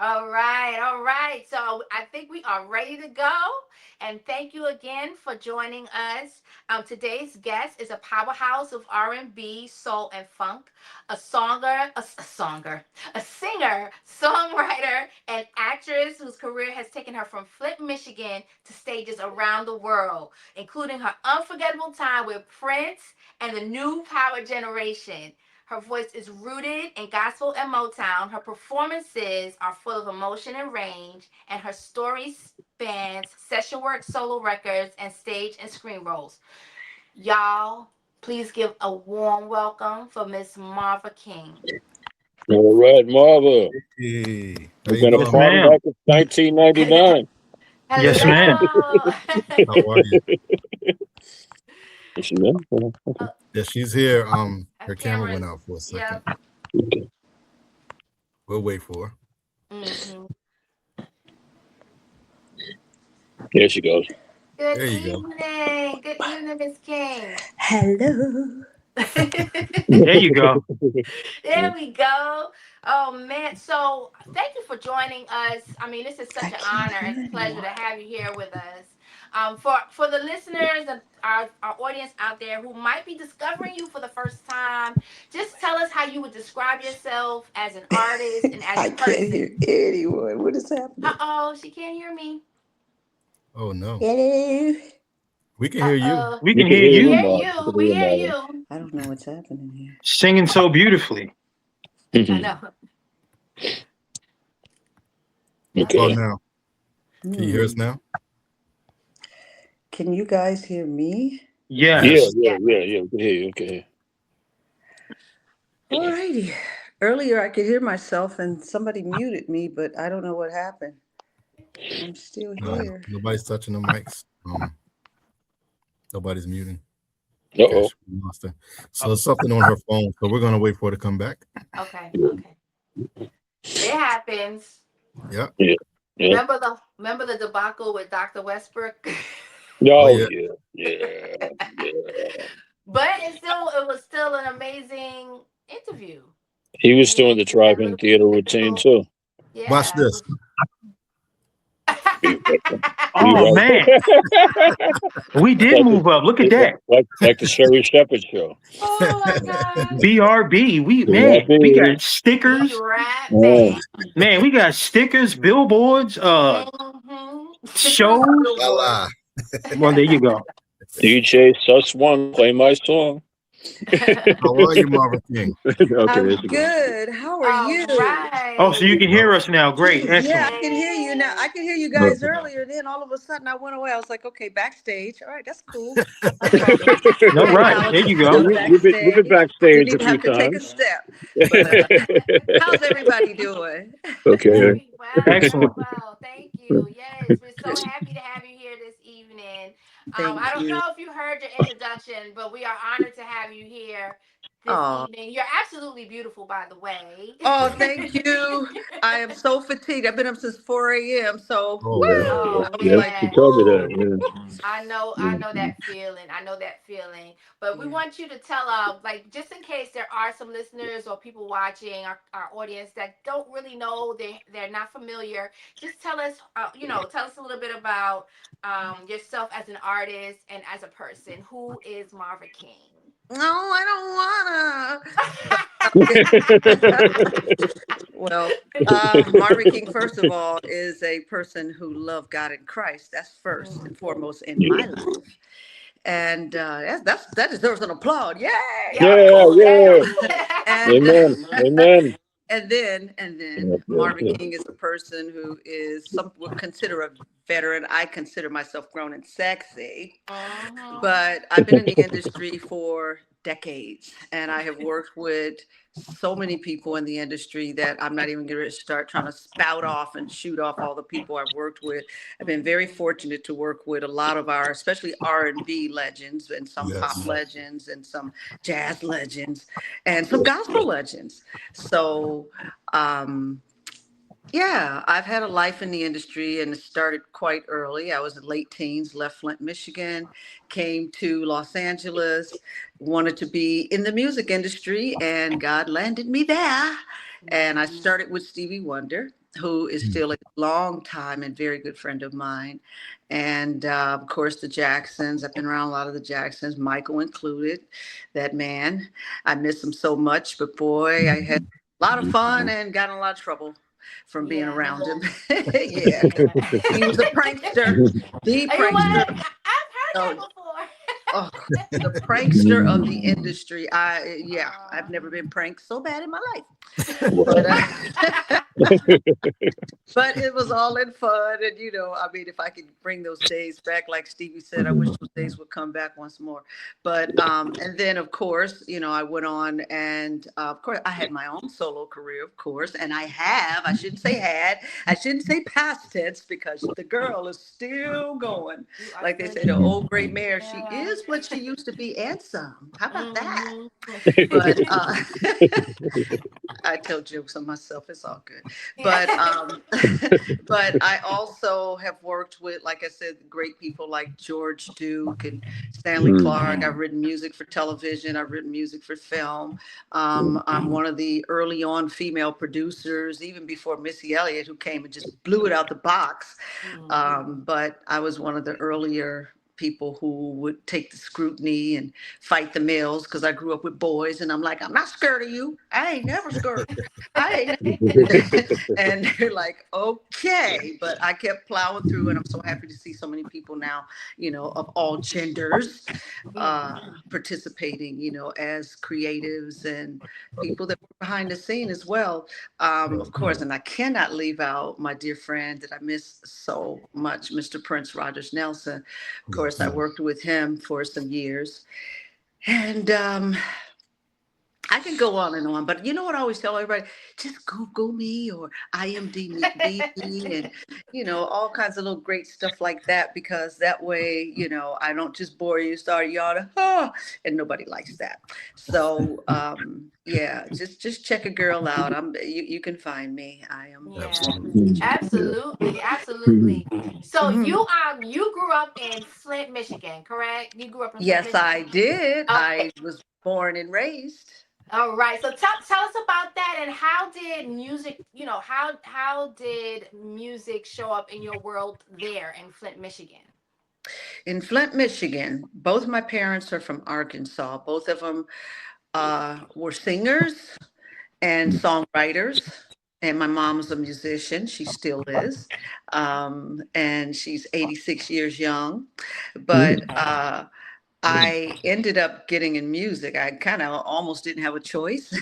All right, all right. So I think we are ready to go. And thank you again for joining us. Today's guest is a powerhouse of R&B, soul, and funk, a singer, songwriter, and actress whose career has taken her from Flint, Michigan, to stages around the world, including her unforgettable time with Prince and the new power generation. Her voice is rooted in gospel and Motown. Her performances are full of emotion and range, and her story spans session work, solo records, and stage and screen roles. Y'all, please give a warm welcome for Miss Marva King. All right, Marva. Hey, how We've you been a doing? Yes, party ma'am. back in 1999. Yes, ma'am. Hello. How are you? Yes, ma'am. Uh, Yeah, she's here. our Her camera cameras. went out for a second. Yep. We'll wait for her. hmm There she goes. Good There you go. evening. Good evening, Miss King. Hello. There you go. There we go. Oh man. So thank you for joining us. I mean, this is such I an can't honor hear and pleasure to anyone. have you here with us. For the listeners and our audience out there who might be discovering you for the first time, just tell us how you would describe yourself as an artist and as a I can't person. hear anyone. What is Uh happening? oh, she can't hear me. Oh no, Hello. we can Uh hear you. oh. We We can can hear hear We you, you hear Marva. We you. can We hear you, hear Marva. you. I don't know what's happening here. singing so beautifully. I Mhm. know. Oh, Okay. Okay. now can you hear us Hmm. now? Can you guys hear me? Yeah, Yes. Yes. yeah, Yeah. yeah, yeah. We can hear you. Okay. Alrighty. Earlier I could hear myself and somebody muted me, but I don't know what happened. I'm still No, here. nobody's touching the mics. Nobody's muting. Okay, Uh-oh. she lost her. So it's something on her phone. So we're gonna wait for her to come back. Okay. Okay. It happens. Yeah. Yeah, yeah. Remember the debacle with Dr. Westbrook? Oh Oh, yeah. yeah, yeah, yeah. But it was still an amazing interview. He was You know, doing the that drive-in little theater routine, technical. too. Watch Yeah, it this. was. Be Oh right. man, we did like, move up. Look at the, that. like the Sherry Shepherd show. Oh my gosh. BRB. We Yeah, got Be stickers. right oh, back. Man, we got stickers, billboards, Stickers, shows. La la. billboards. Well, there you go. DJ Sus One, play my song. How are you, Marva King? Okay, there I'm she goes. good. How are All you? Oh, so you right. can hear us now. Great, Yeah, I excellent. can hear you now. I Yay. can hear you guys earlier. Then all of a sudden I went away. I was like, okay, backstage. All right, that's cool. Okay. All right, there you Technology. Yeah, go. I'm you've been backstage. Didn't backstage a even few have to take a times. step. But how's everybody doing? Okay. Very well, very Excellent. well. Thank you. Yes, we're so happy to have you here this evening. I Thank don't you. know if you heard your introduction, but we are honored to have you here this Oh, evening. You're absolutely beautiful, by the way. oh, thank you. I am so fatigued. I've been up since 4 a.m. So Oh Yeah, no. woo! Oh I was yeah, like, she man. told me that. woo. Yeah. I Yeah. know Yeah. that feeling. I know that feeling. But we Yeah. want you to tell like just in case there are some listeners or people watching our audience that don't really know, they're not familiar. Just tell us tell us a little bit about yourself as an artist and as a person. Who is Marva King? No, I don't wanna. Well, Marva King, first of all, is a person who loved God and Christ. That's first and foremost in my life, and that deserves an applaud. Yay! Yeah, of Yeah, course. yeah. Yes. And Amen. Amen. and then Yeah, yeah, Marva yeah. King is a person who is some would consider a veteran. I consider myself grown and sexy, Mhm. but I've been in the industry for decades and I have worked with so many people in the industry that I'm not even going to start trying to spout off and shoot off all the people I've worked with. I've been very fortunate to work with a lot of our, especially R&B legends and some pop Yes. legends and some jazz legends and some gospel legends. So, um, yeah, I've had a life in the industry and it started quite early. I was in late teens, left Flint, Michigan, came to Los Angeles, wanted to be in the music industry, and God landed me there. And I started with Stevie Wonder, who is still a long time and very good friend of mine. And of course, the Jacksons. I've been around a lot of the Jacksons, Michael included, that man. I miss him so much, but boy, I had a lot of fun and got in a lot of trouble from being around him. Yeah, he was a prankster, the You what? prankster. I've heard that Oh, before. oh, the prankster of the industry. I've never been pranked so bad in my life. But, but it was all in fun. And, I mean, if I could bring those days back, like Stevie said, I wish those days would come back once more. But, and then, of course, I went on and, of course, I had my own solo career, of course. And I shouldn't say past tense, because the girl is still going. Like they say, the old gray mare, she is what she used to be and some. How about that? But I tell jokes on myself. It's all good. But but I also have worked with, like I said, great people like George Duke and Stanley Clark. I've written music for television. I've written music for film. I'm one of the early on female producers, even before Missy Elliott, who came and just blew it out the box. But I was one of the earlier people who would take the scrutiny and fight the males, because I grew up with boys, and I'm like, I'm not scared of you. I ain't never scared. I ain't. And they're like, okay. But I kept plowing through, and I'm so happy to see so many people now, of all genders participating, as creatives and people that were behind the scene as well. Of course, and I cannot leave out my dear friend that I miss so much, Mr. Prince Rogers Nelson. Of course, I worked with him for some years. And I can go on and on, but you know what I always tell everybody? Just Google me or IMDb me and, all kinds of little great stuff like that, because that way, I don't just bore you, start yawning, and nobody likes that. So, yeah, just check a girl out. You can find me. I am. Absolutely. So you grew up in Flint, Michigan, correct? You grew up in Flint, Yes, Michigan. I did. Okay. I was born and raised. All right. So tell us about that, and how did music, how did music show up in your world there in Flint, Michigan? In Flint, Michigan, both my parents are from Arkansas. Both of them were singers and songwriters. And my mom's a musician. She still is. And she's 86 years young. But I ended up getting in music. I kind of almost didn't have a choice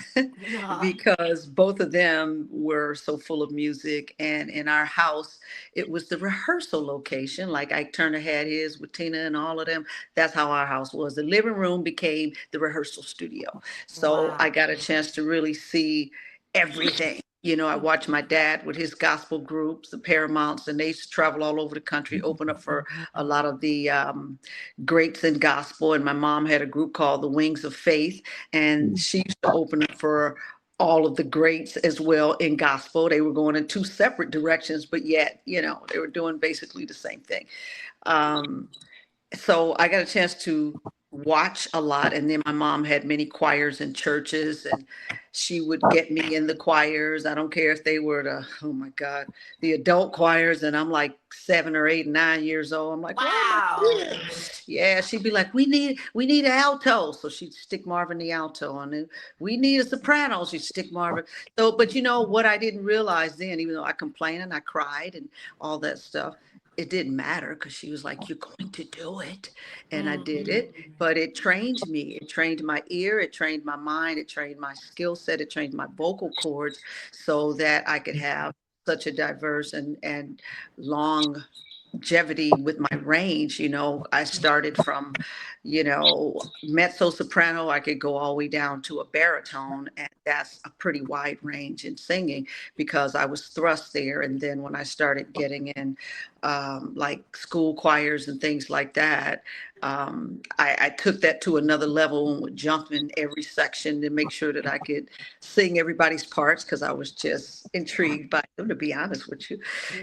because both of them were so full of music. And in our house, it was the rehearsal location. Like Ike Turner had his with Tina and all of them. That's how our house was. The living room became the rehearsal studio. So I got a chance to really see everything. I watched my dad with his gospel groups, the Paramounts, and they used to travel all over the country, open up for a lot of the greats in gospel. And my mom had a group called the Wings of Faith, and she used to open up for all of the greats as well in gospel. They were going in two separate directions, but yet, they were doing basically the same thing. So I got a chance to watch a lot. And then my mom had many choirs in churches, and she would get me in the choirs. I don't care if they were the adult choirs. And I'm like 7 or 8, 9 years old. I'm like, wow. Yeah. She'd be like, we need an alto. So she'd stick Marvin the alto on it. We need a soprano. She'd stick Marvin. So, but what I didn't realize then, even though I complained and I cried and all that stuff, it didn't matter, because she was like, you're going to do it. And I did it. But it trained me. It trained my ear. It trained my mind. It trained my skill set. It trained my vocal cords so that I could have such a diverse and longevity with my range. I started from, mezzo soprano. I could go all the way down to a baritone, and that's a pretty wide range in singing because I was thrust there. And then when I started getting in like school choirs and things like that, I took that to another level and would jump in every section to make sure that I could sing everybody's parts, because I was just intrigued by them, to be honest with you.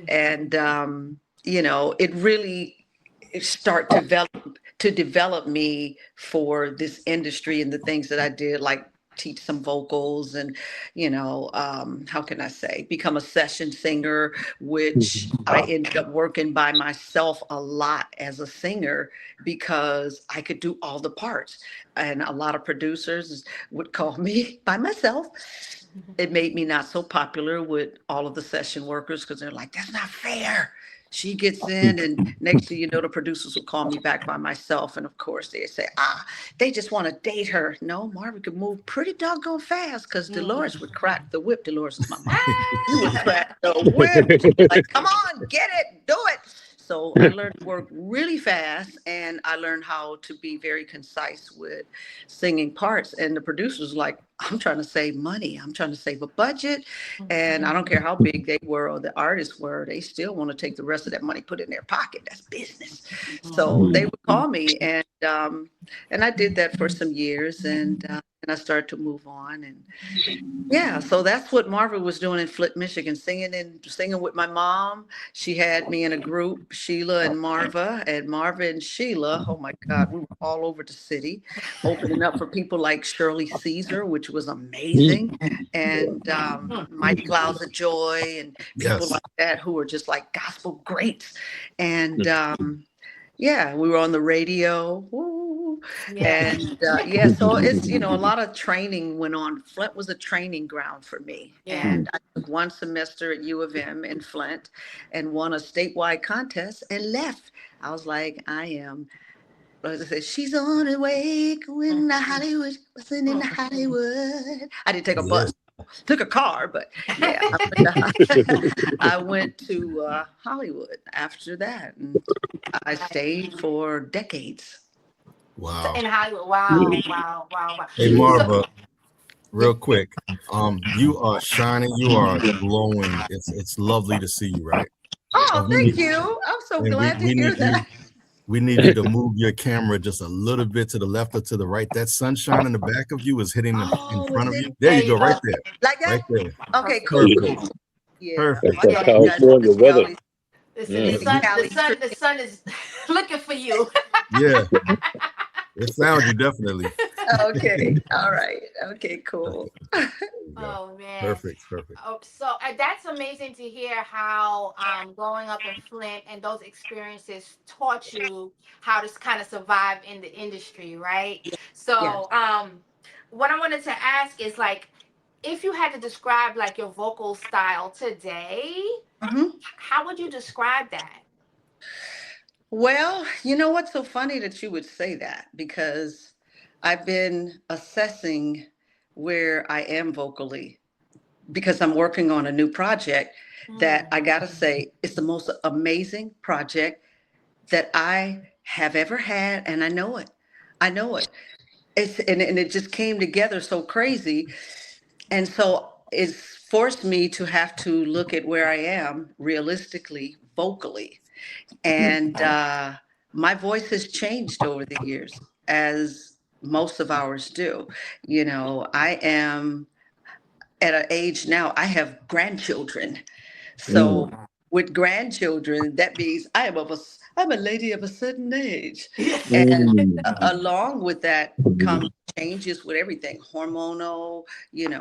And it really to develop me for this industry and the things that I did, like teach some vocals and, how can I say, become a session singer, which I ended up working by myself a lot as a singer because I could do all the parts. And a lot of producers would call me by myself. It made me not so popular with all of the session workers because they're like, that's not fair. She gets in, and next thing you know, the producers will call me back by myself. And of course, they say, they just want to date her. No, Marva could move pretty doggone fast because Dolores would crack the whip. Dolores is my mom. She would crack the whip. Like, come on, get it, do it. So I learned to work really fast, and I learned how to be very concise with singing parts. And the producers were like, I'm trying to save money. I'm trying to save a budget. And I don't care how big they were or the artists were, they still want to take the rest of that money, put it in their pocket. That's business. So they would call me, and I did that for some years, and I started to move on. And yeah, so that's what Marva was doing in Flint, Michigan, singing with my mom. She had me in a group, Sheila and Marva and Sheila. Oh my God, we were all over the city, opening up for people like Shirley Caesar, which was amazing, and Mighty Clouds of Joy, and people like that who were just like gospel greats. And yeah, we were on the radio. Woo. And so it's, a lot of training went on. Flint was a training ground for me. And I took one semester at U of M in Flint and won a statewide contest and left. I was like, she's on her way going to Hollywood, wasn't in Hollywood. I didn't take a bus. Took a car, but yeah, I went to Hollywood after that, and I stayed for decades. Wow. In Hollywood. Wow. Hey, Marva, real quick. You are shining. You are glowing. It's lovely to see you, right? Oh, thank you. I'm so glad to hear that. We need you to move your camera just a little bit to the left or to the right. That sunshine in the back of you is hitting in front of you. There you go, right there. Like that? Right there. Okay, cool. Yeah. Perfect. That's California weather. The sun is looking for you. Yeah. It found you definitely. Okay. All right. Okay, cool. Oh man. Perfect. So that's amazing to hear how growing up in Flint and those experiences taught you how to kind of survive in the industry, right? So what I wanted to ask is, like, if you had to describe like your vocal style today, how would you describe that? Well, you know what's so funny that you would say that, because I've been assessing where I am vocally, because I'm working on a new project that I gotta say is the most amazing project that I have ever had, and I know it. It's and it just came together so crazy, and so it's forced me to have to look at where I am realistically, vocally. And my voice has changed over the years, as most of ours do. I am at an age now, I have grandchildren. So with grandchildren, that means I'm a lady of a certain age. And along with that comes changes with everything, hormonal,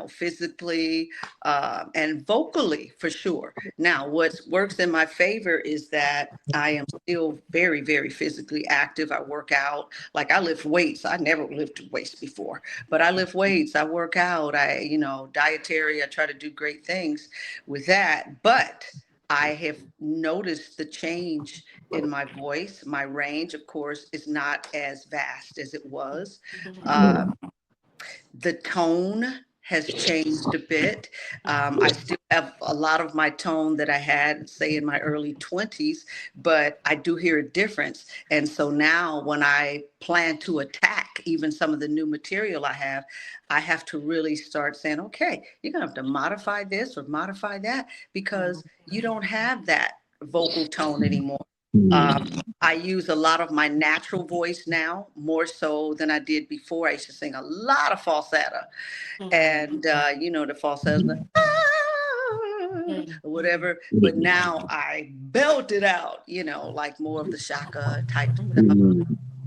physically, and vocally for sure. Now, what works in my favor is that I am still very, very physically active. I work out, like I lift weights. I never lifted weights before, but I lift weights, I work out, dietary, I try to do great things with that. But I have noticed the change in my voice. My range, of course, is not as vast as it was. The tone has changed a bit. I still have a lot of my tone that I had, say, in my early 20s, but I do hear a difference. And so now when I plan to attack even some of the new material I have to really start saying, okay, you're going to have to modify this or modify that, because you don't have that vocal tone anymore. I use a lot of my natural voice now, more so than I did before. I used to sing a lot of falsetto, and the falsetto, or whatever. But now I belt it out, like more of the Shaka type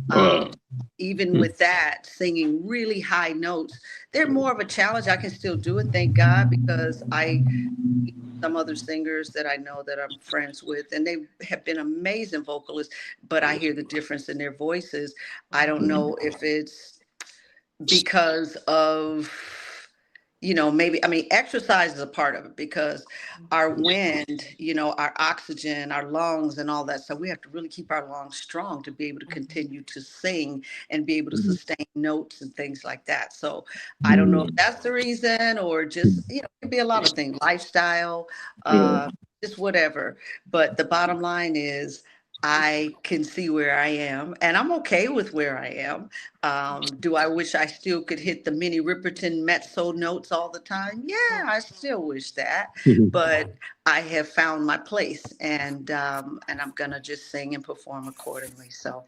stuff. even with that, singing really high notes, they're more of a challenge. I can still do it, thank God, because some other singers that I know that I'm friends with, and they have been amazing vocalists, but I hear the difference in their voices. I don't know if it's because of, maybe, I mean, exercise is a part of it because our wind, our oxygen, our lungs and all that. So we have to really keep our lungs strong to be able to continue to sing and be able to sustain notes and things like that. So I don't know if that's the reason or just, it could be a lot of things, lifestyle, just whatever. But the bottom line is I can see where I am and I'm okay with where I am. Do I wish I still could hit the Minnie Riperton mezzo notes all the time? Yeah, I still wish that, but I have found my place, and I'm gonna just sing and perform accordingly. So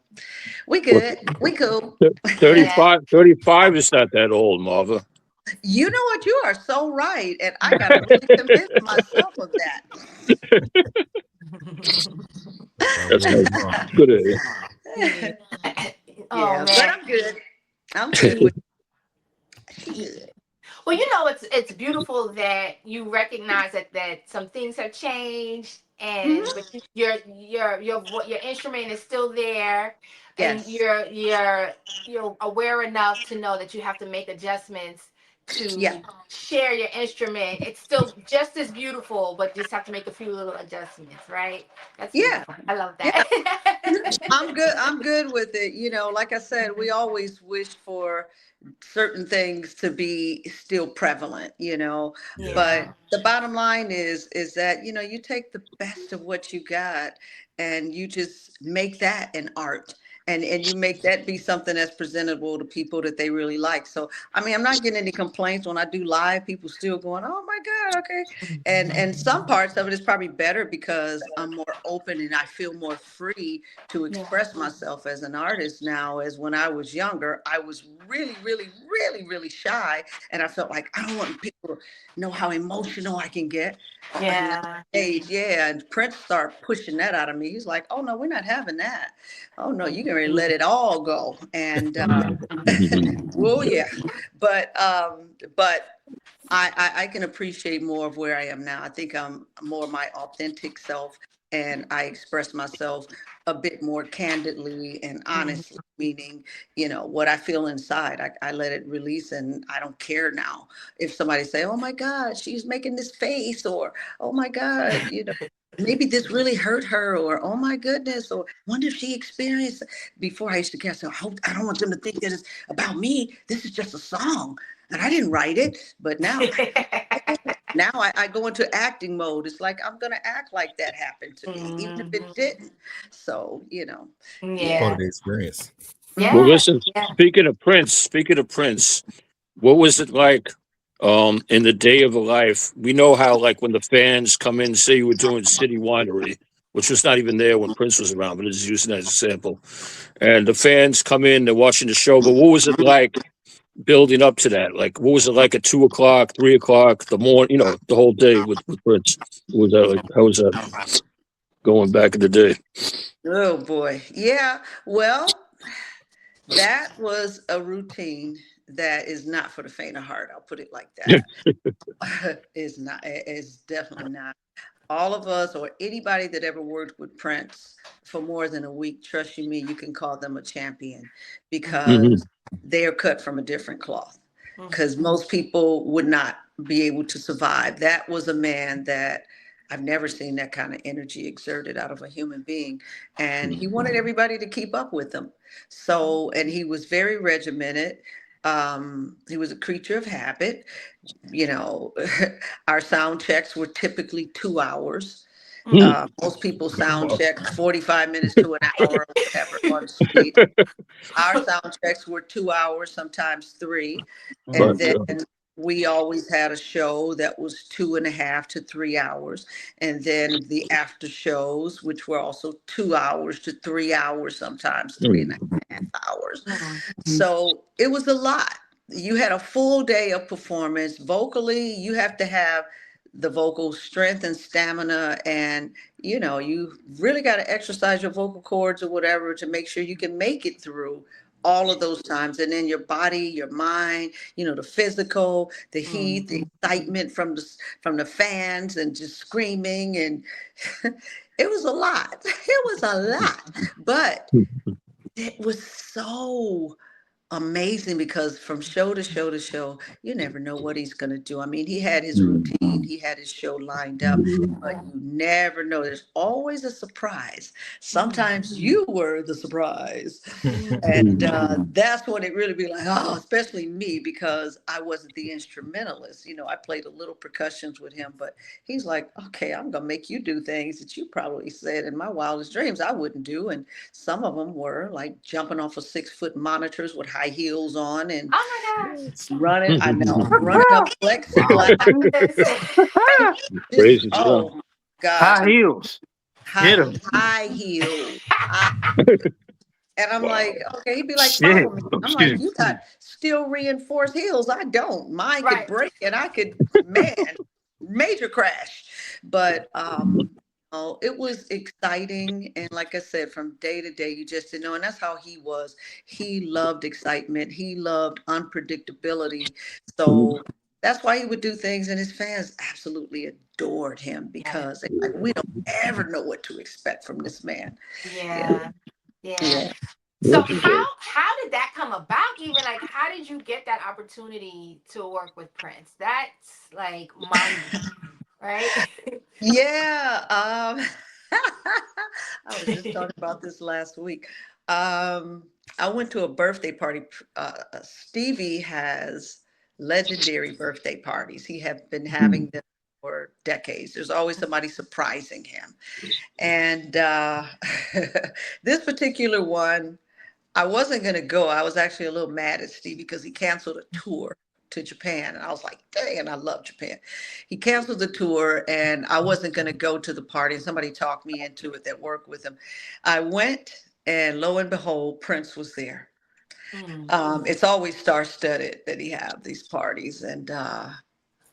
we good, we cool. 35 is not that old, Marva. You know what? You are so right, and I gotta really convince myself of that. That's good. Yeah, but I'm good. I'm good with Well, it's beautiful that you recognize that some things have changed, and but your instrument is still there, and yes. you're aware enough to know that you have to make adjustments to share your instrument. It's still just as beautiful, but just have to make a few little adjustments, right? That's beautiful. I love that. I'm good. I'm good with it. Like I said, we always wish for certain things to be still prevalent, but the bottom line is that, you take the best of what you got and you just make that an art. And you make that be something that's presentable to people that they really like. So, I mean, I'm not getting any complaints when I do live, people still going, oh my God, okay. And some parts of it is probably better because I'm more open and I feel more free to express myself as an artist now. As when I was younger, I was really, really, really, really shy. And I felt like I don't want people to know how emotional I can get. And Prince started pushing that out of me. He's like, oh no, we're not having that. Oh no, you can really let it all go. And well, yeah, but I can appreciate more of where I am now. I think I'm more my authentic self, and I express myself a bit more candidly and honestly, meaning, what I feel inside, I let it release, and I don't care now if somebody say, oh my God, she's making this face, or, oh my God, maybe this really hurt her, or, oh my goodness, or wonder if she experienced. Before I used to guess, I don't want them to think that it's about me. This is just a song and I didn't write it. But now I go into acting mode. It's like, I'm going to act like that happened to me, even if it didn't. So, Part of the experience. Well, listen, speaking of Prince, what was it like in the day of a life? We know how, like, when the fans come in, say you were doing City Winery, which was not even there when Prince was around, but it's using that as a sample. And the fans come in, they're watching the show, but what was it like building up to that? Like, what was it like at 2 o'clock, 3 o'clock, the morning, the whole day with Prince? What was that like? How was that going back in the day? Oh boy. Yeah. Well, that was a routine that is not for the faint of heart. I'll put it like that. It's definitely not. All of us, or anybody that ever worked with Prince for more than a week, trust you me, you can call them a champion, because they are cut from a different cloth. Because most people would not be able to survive. That was a man that I've never seen that kind of energy exerted out of a human being. And he wanted everybody to keep up with him. So, and he was very regimented. He was a creature of habit. Our sound checks were typically 2 hours. Most people sound check 45 minutes to an hour or whatever on the street. Our sound checks were 2 hours, sometimes 3. And then we always had a show that was 2.5 to 3 hours. And then the after shows, which were also 2 hours to 3 hours, sometimes 3.5 hours. So it was a lot. You had a full day of performance. Vocally, you have to have the vocal strength and stamina, and you really got to exercise your vocal cords or whatever to make sure you can make it through all of those times. And then your body, your mind, the physical, the heat, the excitement from the fans and just screaming. And it was a lot. It was a lot. But it was so amazing because from show to show to show, you never know what he's going to do. I mean, he had his routine, he had his show lined up, but you never know. There's always a surprise. Sometimes you were the surprise. And that's when it really be like, oh, especially me, because I wasn't the instrumentalist. I played a little percussions with him, but he's like, okay, I'm going to make you do things that you probably said in my wildest dreams I wouldn't do. And some of them were like jumping off of 6-foot monitors with high heels on and Oh my gosh. running up plexiglass. Crazy stuff. Oh my God. High heels. High heels. And I'm like, okay, he'd be like, follow me. I'm like, you got steel reinforced heels. I don't. Mine could break and I could, major crash. But it was exciting. And like I said, from day to day, you just didn't know. And that's how he was. He loved excitement. He loved unpredictability. So that's why he would do things. And his fans absolutely adored him because they're like, we don't ever know what to expect from this man. Yeah. So how did that come about? Even like, how did you get that opportunity to work with Prince? That's like mind, right? Yeah. I was just talking about this last week. I went to a birthday party. Stevie has legendary birthday parties. He had been having them for decades. There's always somebody surprising him. And this particular one, I wasn't going to go. I was actually a little mad at Stevie because he canceled a tour to Japan. And I was like, dang, I love Japan. He canceled the tour and I wasn't going to go to the party. And somebody talked me into it that worked with him. I went and lo and behold, Prince was there. It's always star-studded that he have these parties. And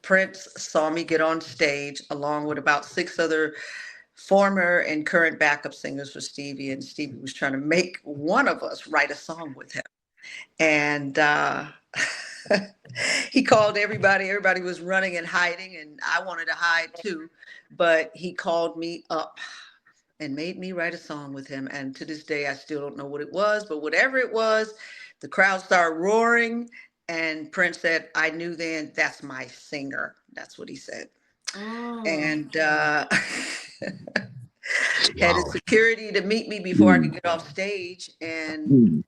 Prince saw me get on stage along with about 6 other former and current backup singers for Stevie, and Stevie was trying to make one of us write a song with him. And he called everybody. Everybody was running and hiding, and I wanted to hide too. But he called me up and made me write a song with him. And to this day, I still don't know what it was, but whatever it was, the crowd started roaring. And Prince said, I knew then, that's my singer. That's what he said. And had his security to meet me before I could get off stage. And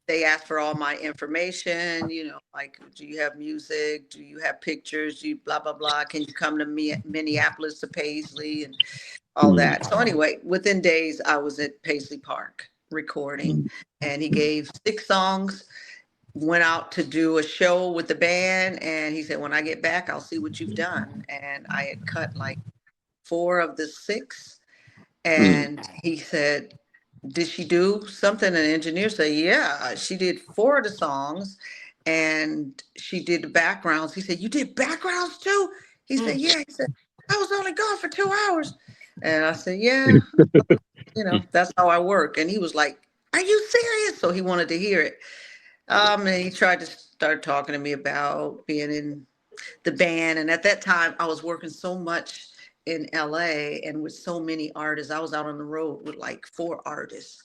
they asked for all my information, like, do you have music? Do you have pictures? Do you blah, blah, blah. Can you come to Minneapolis to Paisley and all that? So anyway, within days, I was at Paisley Park recording, and he gave 6 songs, went out to do a show with the band. And he said, when I get back, I'll see what you've done. And I had cut like 4 of the 6. And he said, did she do something? And the engineer said, yeah, she did 4 of the songs and she did the backgrounds. He said, you did backgrounds too? He said, yeah. He said, I was only gone for 2 hours. And I said, yeah, that's how I work. And he was like, are you serious? So he wanted to hear it. And he tried to start talking to me about being in the band. And at that time, I was working so much in LA and with so many artists. I was out on the road with like 4 artists.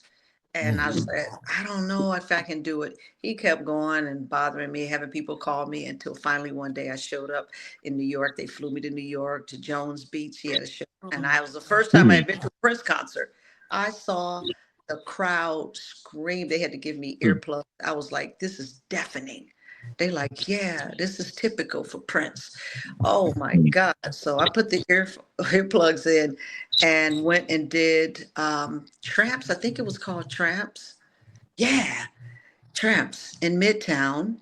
And I said, I don't know if I can do it. He kept going and bothering me, having people call me until finally one day I showed up in New York. They flew me to New York, to Jones Beach. He had a show. And I was the first time I had been to a Prince concert. I saw the crowd scream. They had to give me earplugs. I was like, this is deafening. They like, yeah, this is typical for Prince. Oh my God. So I put the earplugs in and went and did Tramps. I think it was called Tramps. Yeah, Tramps in Midtown.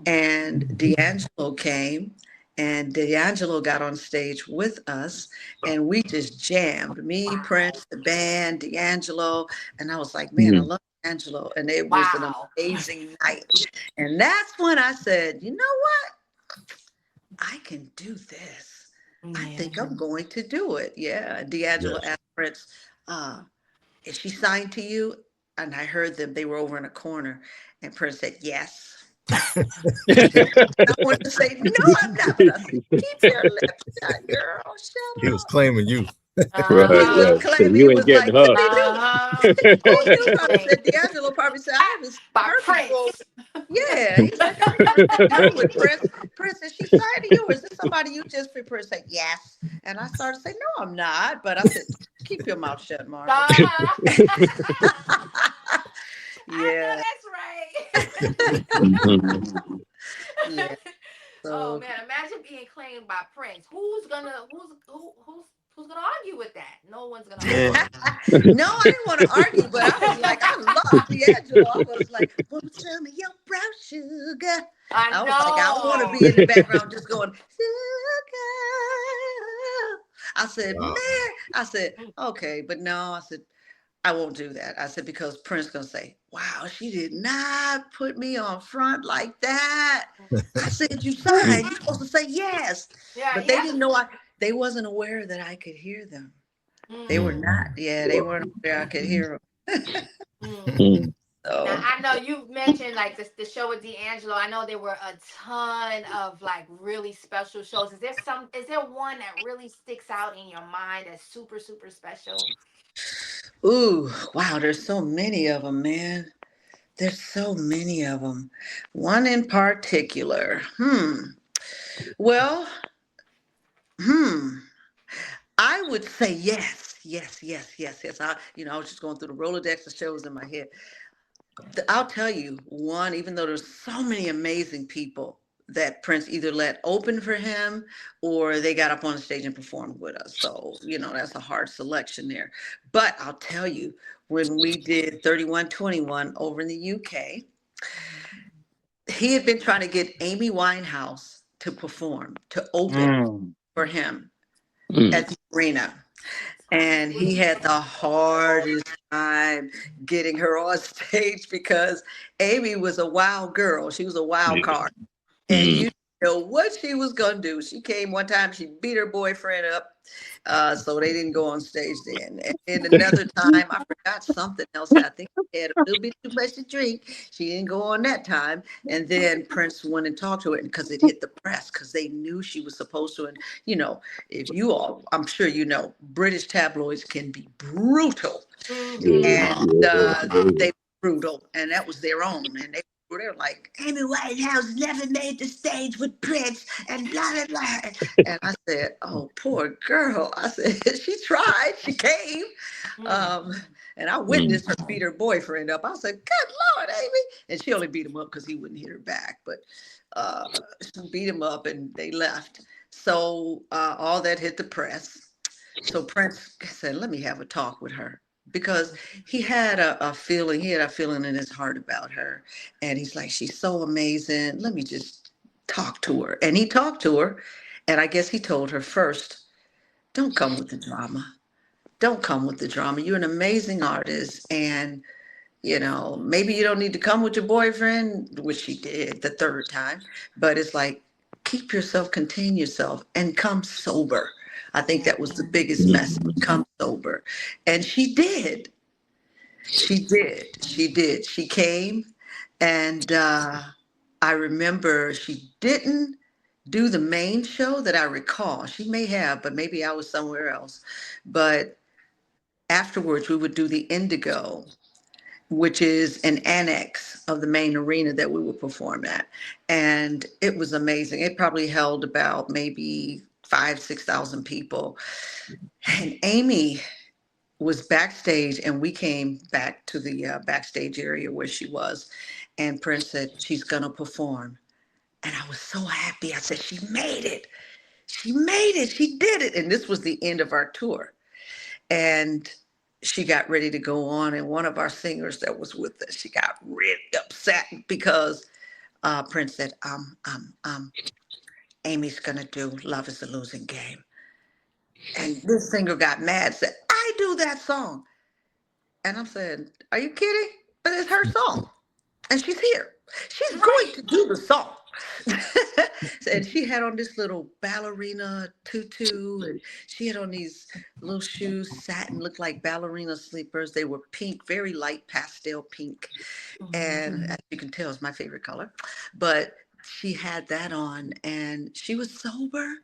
And D'Angelo came. And D'Angelo got on stage with us and we just jammed. Me, Prince, the band, D'Angelo. And I was like, man, I love D'Angelo. And it was an amazing night. And that's when I said, you know what? I can do this. I think I'm going to do it. Yeah. D'Angelo asked Prince, is she signed to you? and I heard them. They were over in a corner, and Prince said, "Yes." Right, I wanted to say, "No, I'm not," but I said, "Keep your lips shut, girl. He Shut was up." claiming you. He was right. So claiming, he you ain't was getting like, "What her. they do?" Oh, What he you probably think? said, D'Angelo probably said, "I haven't seen By her before." Prince. Yeah, he's like, "I haven't seen her with Prince. Prince, is she signed to you? Or is this somebody you just for?" Prince said, "Yes." And I started to say, "No, I'm not." But I said, "Keep your mouth shut, Marva." I Yeah, know that's right. Mhm. yeah. Oh So man, imagine being claimed by Prince. Who's gonna argue with that? No one's gonna argue. Yeah. no, I didn't want to argue, but I was like, I love D'Angelo. I was like, "Won't tell me your brown sugar." I I was like, I want to know. be in the background just going, "Sugar." I said, Wow. "Man," I said, "Okay," but no, I said, "I won't do that." I said, because Prince gonna say, "Wow, she did not put me on front like that." I said, "You signed. You're supposed to say yes." Yeah, But yeah. they didn't know they wasn't aware that I could hear them. They were Mm, not. Yeah, they weren't aware I could hear them. mm. Mm. Now So, I know you mentioned like this the show with D'Angelo. I know there were a ton of like really special shows. Is there one that really sticks out in your mind that's super, super special? ooh, wow, there's so many of them, man. There's so many of them. One in particular. Well, hmm. I would say yes, yes, yes, yes, yes. I was just going through the Rolodex of shows in my head. I'll tell you one, even though there's so many amazing people that Prince either let open for him or they got up on the stage and performed with us. So, that's a hard selection there. But I'll tell you, when we did 3121 over in the UK, he had been trying to get Amy Winehouse to perform, to open Mm. for him Mm. at the arena. And he had the hardest time getting her on stage because Amy was a wild girl. She was a wild Yeah. card. And Mm. you know what she was going to do. She came one time, she beat her boyfriend up. So they didn't go on stage then. And then another time, I forgot something else. I think she had a little bit too much to drink. She didn't go on that time. And then Prince went and talked to her because it hit the press because they knew she was supposed to. And, if you all, I'm sure British tabloids can be brutal. Mm-hmm. Yeah, And yeah, they were brutal. And that was their own. And they're like, "Amy Winehouse never made the stage with Prince and blah, blah, blah." And I said, "Oh, poor girl." I said, "She tried. She came." Mm. Um, and I Mm. witnessed her beat her boyfriend up. I said, "Good Lord, Amy." And she only beat him up because he wouldn't hit her back. But she beat him up and they left. So all that hit the press. So Prince said, "Let me have a talk with her." Because he had a feeling, in his heart about her. And he's like, "She's so amazing. Let me just talk to her." And he talked to her. And I guess he told her first, "Don't come with the drama. Don't come with the drama. You're an amazing artist. And, maybe you don't need to come with your boyfriend," which she did the third time. But it's like, keep yourself, contain yourself, and come sober. I think that was the biggest message. Mm. Come sober. And she did. She did. She did. She came, and I remember she didn't do the main show that I recall. She may have, but maybe I was somewhere else. But afterwards, we would do the Indigo, which is an annex of the main arena that we would perform at. And it was amazing. It probably held about maybe 6,000 people. And Amy was backstage, and we came back to the backstage area where she was. And Prince said, "She's going to perform." And I was so happy. I said, "She made it. She made it. She did it." And this was the end of our tour. And she got ready to go on. And one of our singers that was with us, she got really upset because Prince said, "Amy's going to do Love is a Losing Game." And this singer got mad, said, "I do that song." And I'm saying, "Are you kidding?" But it's her song. And she's here. She's going Right. to do the song. And she had on this little ballerina tutu, and she had on these little shoes, satin, looked like ballerina sleepers. They were pink, very light pastel pink. And as you can tell, it's my favorite color. But she had that on, and she was sober,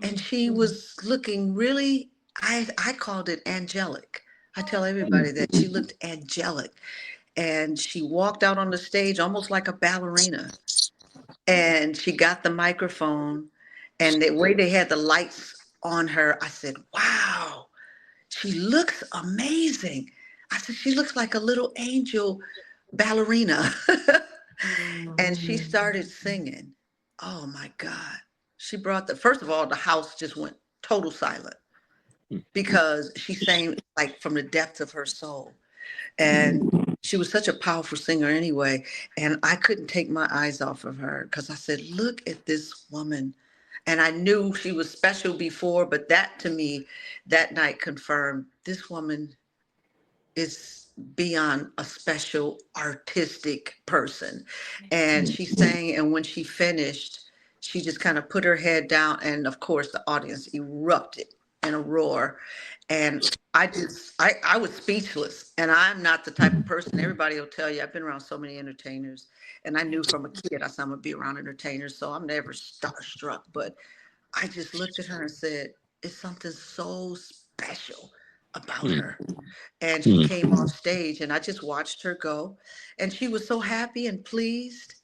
and she was looking really, I called it angelic. I tell everybody that she looked angelic. And she walked out on the stage almost like a ballerina. And she got the microphone, and the way they had the lights on her, I said, wow, she looks amazing. I said, she looks like a little angel ballerina. And she started singing. Oh my God. She brought first of all, the house just went total silent because she sang like from the depths of her soul. And she was such a powerful singer anyway. And I couldn't take my eyes off of her because I said, look at this woman. And I knew she was special before, but that to me, that night confirmed this woman is beyond a special artistic person. And she sang, and when she finished, she just kind of put her head down, and of course the audience erupted in a roar. And I was speechless. And I'm not the type of person, everybody will tell you, I've been around so many entertainers, and I knew from a kid I said I'm gonna be around entertainers, so I'm never starstruck. But I just looked at her and said, it's something so special about her. And she came off stage, and I just watched her go, and she was so happy and pleased.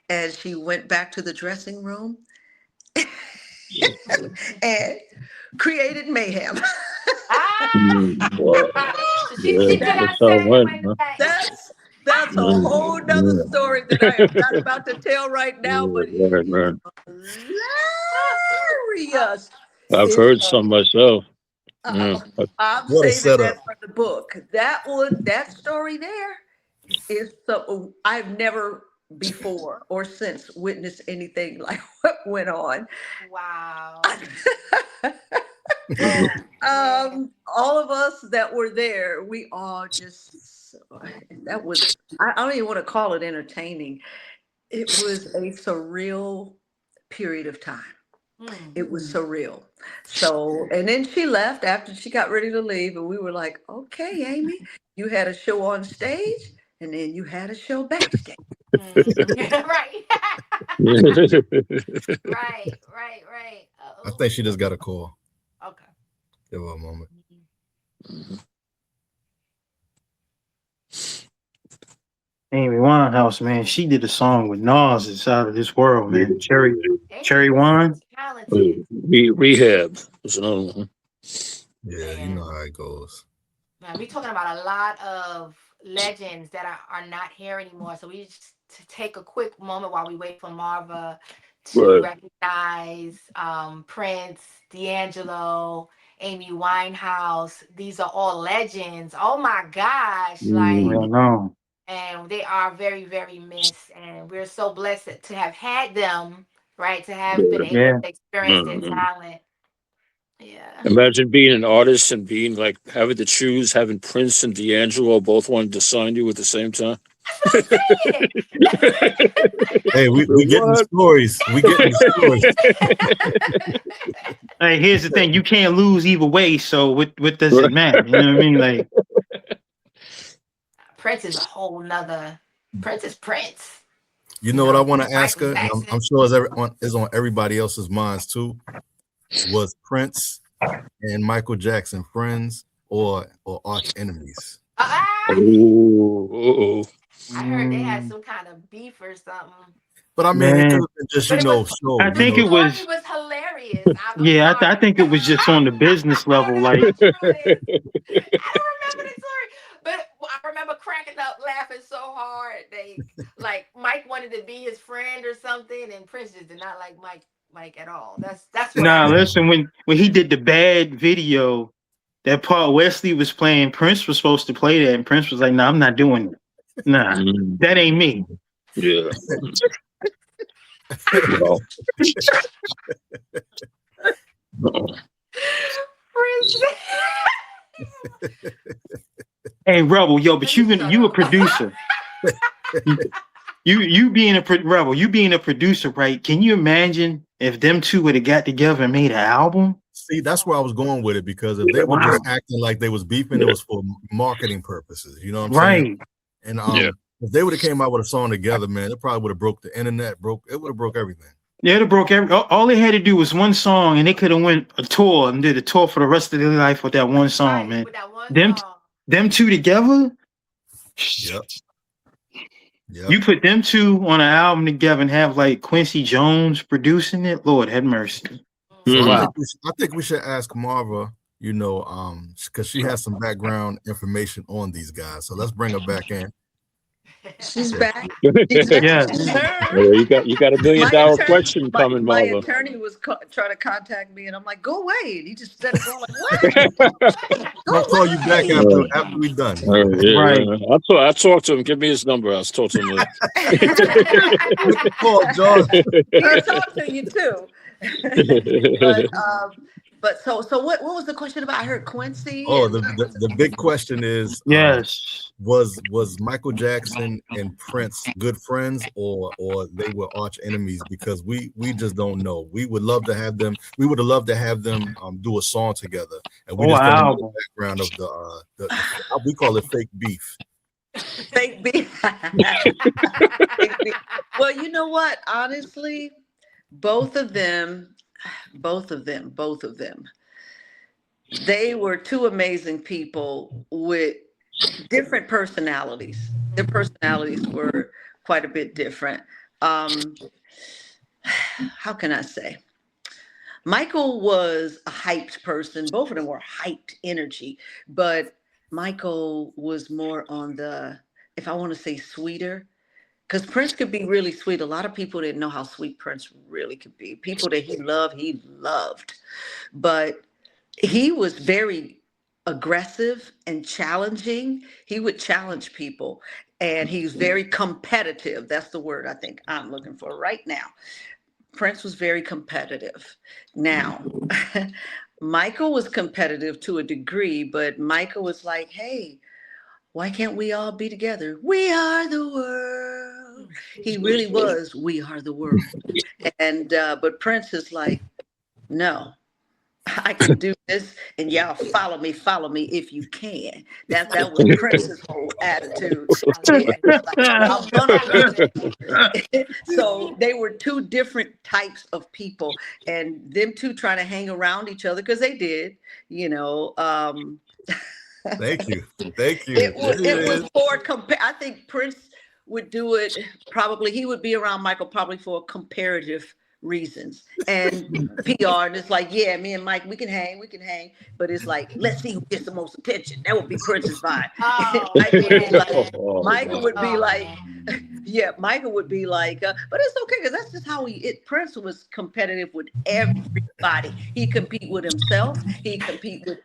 And she went back to the dressing room and created mayhem. That's a whole nother story that I am not about to tell right now, but it is hilarious. I've heard some myself. I'm What a saving setup. that for the book. That story there is something I've never before or since witnessed anything like what went on. Wow. All of us that were there, we all just, that was, I don't even want to call it entertaining. It was a surreal period of time. It was surreal. So, and then she left after she got ready to leave, and we were like, okay, Amy, you had a show on stage, and then you had a show backstage. Right. Right. I think she just got a call. Okay. Give her a moment. Amy Winehouse, man, she did a song with Nas. It's out of this world, man. Cherry Wine. Rehab was another one. Yeah, you know how it goes. Man, we're talking about a lot of legends that are not here anymore. So we just to take a quick moment while we wait for Marva to recognize Prince, D'Angelo, Amy Winehouse. These are all legends. Oh my gosh. And they are very, very missed. And we're so blessed to have had them, right? To have been able to experience their talent. Yeah. Imagine being an artist and being like having to choose, having Prince and D'Angelo both wanted to sign you at the same time. Hey, we getting the stories. We getting the stories. Hey, here's the thing: you can't lose either way. So what does it matter? You know what I mean? Like Prince is a whole nother. Prince is Prince. You know what I want to ask her? And I'm sure it's on everybody else's minds too. Was Prince and Michael Jackson friends or arch enemies? I heard they had some kind of beef or something. But I mean, it could have been just, show. I think it was hilarious. I think it was just on the business level. Like, I don't remember the story, but I remember cracking up, laughing so hard. Like Mike wanted to be his friend or something, and Prince just did not like Mike at all. That's nah. Listen, when he did the Bad video, that part Wesley was playing, Prince was supposed to play that, and Prince was like, "Nah, I'm not doing it. Nah, that ain't me." Yeah. Hey, Rebel, yo, but you a producer. you being a rebel, you being a producer, right? Can you imagine if them two would have got together and made an album? See, that's where I was going with it, because if they were just acting like they was beefing, it was for marketing purposes. You know what I'm saying? And if they would have came out with a song together, man, it probably would have broke the internet. It would have broke everything. Yeah, it broke all they had to do was one song, and they could have went a tour and did a tour for the rest of their life with that one song, man. With that one song. Them two together. Yep. You put them two on an album together and have like Quincy Jones producing it. Lord have mercy. So I think we should ask Marva, you know, because she has some background information on these guys. So let's bring her back in. She's back. Yeah. You got $1 million question coming, my Marva. attorney was trying to contact me, and I'm like, "Go away!" And he just said it all like, "What?" I'll call you back after we're done. Right. I'll talk to him. Give me his number. I'll talk to him later. Call John. He'll talk to you too. But so what was the question about? I heard Quincy. Oh, the big question is, was Michael Jackson and Prince good friends, or they were arch enemies? Because we just don't know. We would love to have them. We would have loved to have them do a song together, and we just don't know the background of the we call it fake beef. Fake beef. Well, you know what? Honestly, both of them, they were two amazing people with different personalities. Their personalities were quite a bit different. How can I say? Michael was a hyped person. Both of them were hyped energy, but Michael was more on the, if I want to say, sweeter. Because Prince could be really sweet. A lot of people didn't know how sweet Prince really could be. People that he loved. But he was very aggressive and challenging. He would challenge people. And he's very competitive. That's the word I think I'm looking for right now. Prince was very competitive. Now, Michael was competitive to a degree, but Michael was like, hey, why can't we all be together? We are the world. He really was, we are the world. And but Prince is like, no, I can do this, and y'all follow me if you can. That was Prince's whole attitude. So they were two different types of people, and them two trying to hang around each other, because they did, you know. Thank you. It was for I think Prince would do it probably. He would be around Michael probably for comparative reasons and PR. And it's like, yeah, me and Mike, we can hang. But it's like, let's see who gets the most attention. That would be Prince's vibe. Michael would be like, yeah, Michael would be like, but it's okay, because that's just how Prince was competitive with everybody. He compete with himself. He compete with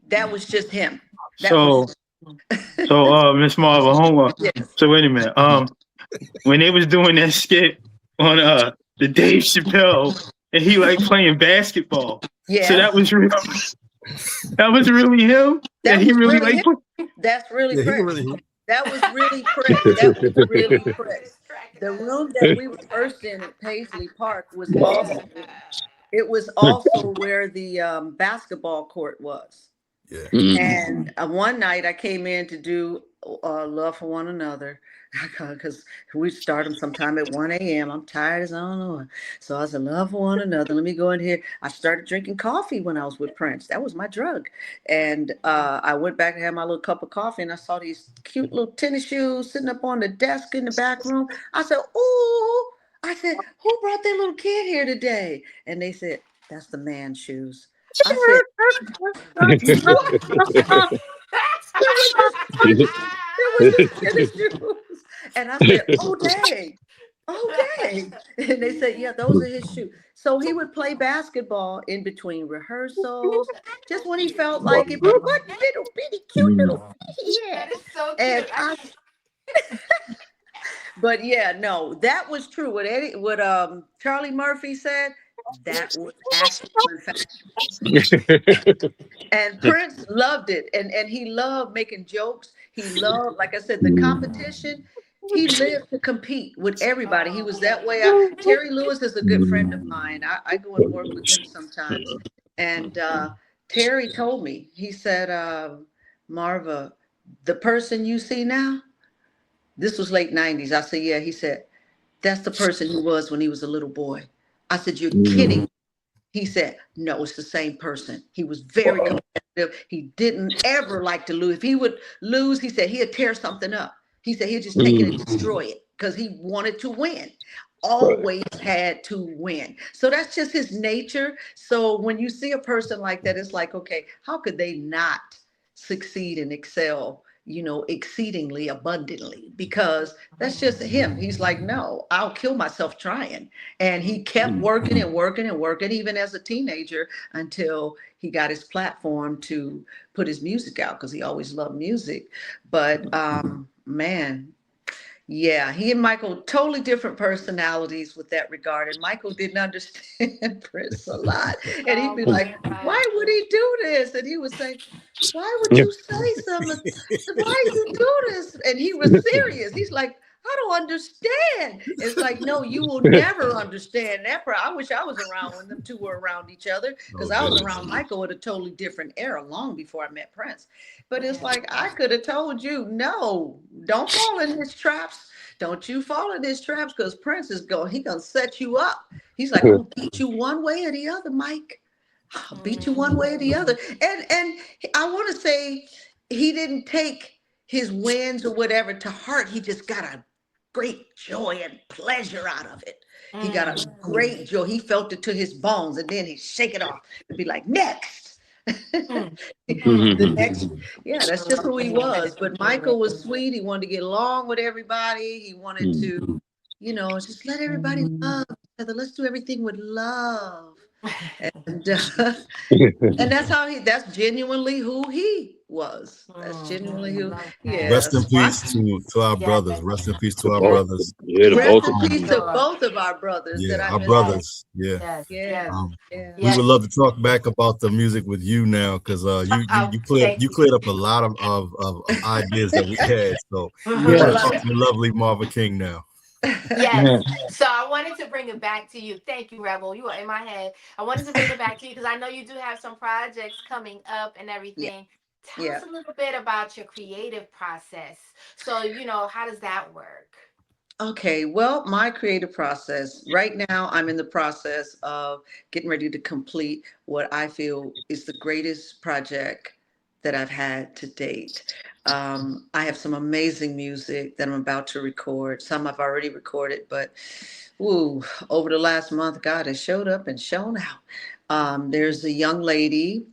that was just him. So Miss Marva, hold on. Yes. So wait a minute. When they was doing that skit on the Dave Chappelle, and he like playing basketball. Yeah. So that was really him. That's really Prince. Yeah, That was really Prince. The room that we were first in at Paisley Park was also where the basketball court was. Yeah. And one night I came in to do Love for One Another, because we start them sometime at 1 a.m. I'm tired as I don't know. So I said, Love for One Another. Let me go in here. I started drinking coffee when I was with Prince. That was my drug. And I went back and had my little cup of coffee, and I saw these cute little tennis shoes sitting up on the desk in the back room. I said, ooh. I said, who brought their little kid here today? And they said, that's the man's shoes. I said, and I said, oh dang. And they said, yeah, those are his shoes. So he would play basketball in between rehearsals, just when he felt like it. But what little bitty cute little feet he had. That is so cute. But yeah, no, that was true. What Charlie Murphy said, that was actually and Prince loved it, and he loved making jokes. He loved, like I said, the competition. he lived to compete with everybody. He was that way. Terry Lewis is a good friend of mine. I go and work with him sometimes. And Terry told me, he said, Marva, the person you see now, this was late 90s. I said, yeah. He said, that's the person he was when he was a little boy. I said, you're kidding. He said, no, it's the same person. He was very competitive. He didn't ever like to lose. If he would lose, he said he'd tear something up. He said he'd just take it and destroy it because he wanted to win. Always had to win. So that's just his nature. So when you see a person like that, it's like, okay, how could they not succeed and excel, exceedingly abundantly? Because that's just him. He's like, no, I'll kill myself trying. And he kept working and working and working, even as a teenager, until he got his platform to put his music out, because he always loved music. But man, yeah, he and Michael, totally different personalities with that regard. And Michael didn't understand Prince a lot. And he'd be like, why would he do this? And he would say, why would you say something? Why you do this? And he was serious. He's like, I don't understand. It's like, no, you will never understand that. I wish I was around when them two were around each other, because I was around Michael at a totally different era long before I met Prince. But it's like, I could have told you, no, don't fall in his traps. Don't you fall in his traps, because Prince is he gonna set you up. He's like, I'll beat you one way or the other, Mike. I'll beat you one way or the other. And I want to say he didn't take his wins or whatever to heart. He just got a great joy and pleasure out of it. He got a great joy. He felt it to his bones, and then he'd shake it off and be like, next. The next, yeah, that's just who he was. But Michael was sweet. He wanted to get along with everybody. He wanted to, just let everybody love each other. Let's do everything with love. And that's genuinely who he was. That's genuinely who. Yeah. Rest in peace to our brothers. Rest in peace to our brothers. Rest in peace to both of our brothers. Yeah, our brothers. Yeah. Yeah. We would love to talk back about the music with you now, because you cleared up a lot of ideas that we had. So we're gonna talk to the lovely Marva King now. Yes. So I wanted to bring it back to you. Thank you, Rebel. You are in my head. I wanted to bring it back to you because I know you do have some projects coming up and everything. Tell us a little bit about your creative process. So, how does that work? Okay, well, my creative process right now, I'm in the process of getting ready to complete what I feel is the greatest project that I've had to date. I have some amazing music that I'm about to record. Some I've already recorded, but over the last month, God has showed up and shown out. There's a young lady